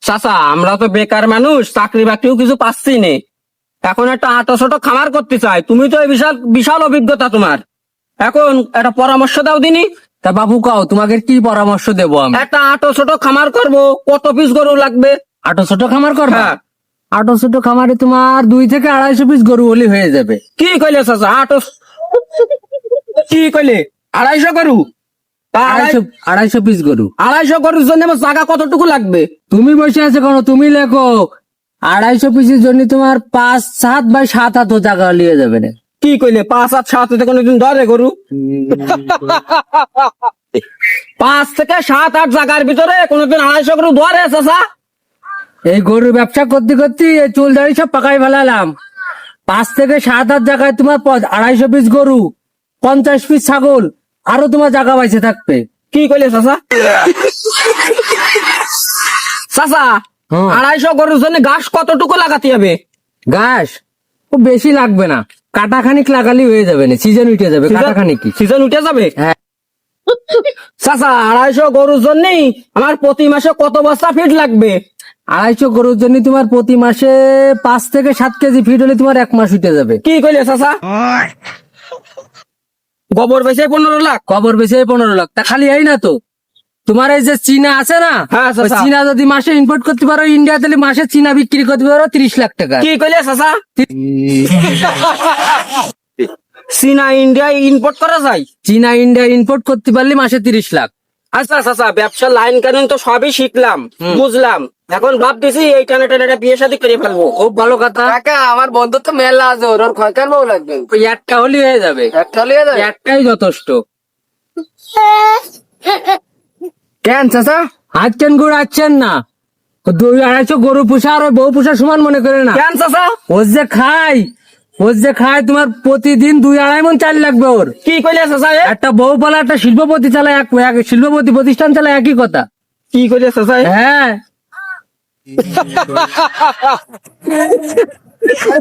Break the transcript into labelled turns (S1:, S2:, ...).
S1: চাচা আমরা তো বেকার মানুষ, চাকরি বাকরিও কিছু পাচ্ছি নে, এখন একটা আটো ছোট খামার করতে চাই। তুমি তো এই বিশাল বিশাল অভিজ্ঞতা তোমার, এখন একটা পরামর্শ দাও দিনি।
S2: তা বাবু কাও তোমাকে কি পরামর্শ দেবো আমি?
S1: একটা আটো ছোট খামার করব, কত পিস গরু লাগবে?
S2: আটো ছোট খামার করবা?
S1: হ্যাঁ।
S2: আটো ছোট খামারে তোমার 2 থেকে 250 পিস গরু হলে হয়ে যাবে।
S1: কি কইলে চাচা? কি কইলে 250 গরু? তা
S2: 250 পিস গরু।
S1: 250 গরুর জন্য আমার জায়গা কতটুকু লাগবে?
S2: তুমি বসে আছো কেন? তুমি লেখো 250 পিসের জন্য তোমার 5-7 বাই 7 হাত জায়গা নিয়ে যাবে না।
S1: কি কইলে 5 আর 7 কোনদিন ধরে গরু? 5 থেকে 7-8 জায়গার ভিতরে কোনদিন 250 গরু ধরে চাচা?
S2: এই গরুর ব্যবসা করতে করতে এই চুল দাড়ি সব পাকাই ফেলালাম। 5 থেকে 7 হাত জায়গায় তোমার 250 পিস গরু, 50 পিস ছাগল, আরো তোমার জায়গা বাইছে থাকবে।
S1: কি কইলে চাচা? চাচা,
S2: হ্যাঁ।
S1: 250 গরুর জন্য ঘাস কতটুকু লাগাতে হবে?
S2: ঘাস খুব বেশি লাগবে না, কাটা খানিক লাগালি হয়ে যাবে না, সিজন উঠে যাবে। কাটা খানিক কি
S1: সিজন উঠে যাবে?
S2: হ্যাঁ।
S1: চাচা 250 গরুর জন্য আমার প্রতি মাসে কত বস্তা ফিড লাগবে?
S2: 250 গরুর জন্য তোমার প্রতি মাসে 5 থেকে 7 কেজি ফিড হলে তোমার 1 মাস উঠে যাবে।
S1: কি কইলে চাচা? গোবর বেচে 15 লাখ?
S2: কবর বেশি 15 লাখ। তা খালি এই না তো, তোমার এই যে চীনা আছে না,
S1: হ্যাঁ,
S2: ওই
S1: চাচা।
S2: চীনা যদি মাসে ইম্পোর্ট করতে পারো ইন্ডিয়া, তাহলে মাসে চীনা বিক্রি করতে পারো 30 লাখ টাকা।
S1: কি কইলে চাচা? চীনা ইন্ডিয়া ইম্পোর্ট করা যায়?
S2: চীনা ইন্ডিয়া ইম্পোর্ট করতে পারলে মাসে 30 লাখ।
S1: আচ্ছা চাচা, ব্যবসার লাইন কানুন তো সবই শিখলাম, বুঝলাম, এখন ভাবতেছি এই টানে টানে একটা বিয়ে শাদী করে ফেলবো।
S2: খুব ভালো কথা।
S3: কাকা আমার বন্ধু তো মেলা আছে, ওর খয়কার বউ লাগবে।
S2: ওই একটা হলে হয়ে যাবে,
S3: একটা লিয়ে যাবে।
S2: একটাই যথেষ্ট।
S3: কেন চাচা?
S2: হাত কেন ঘুরাচ্ছেন না? 200-250 গরু পোষা আর ওই বউ পোষা সমান মনে করে না।
S1: কেন চাচা?
S2: ওর যে খায় তোমার প্রতিদিন 2-2.5 মণ চাল লাগবে ওর।
S1: কি কইলে চাচা?
S2: একটা বউ পালা একটা শিল্পপতি চালায়, এক শিল্পপতি প্রতিষ্ঠান চালায়, একই কথা।
S1: কি কইলে চাচা?
S2: হ্যাঁ।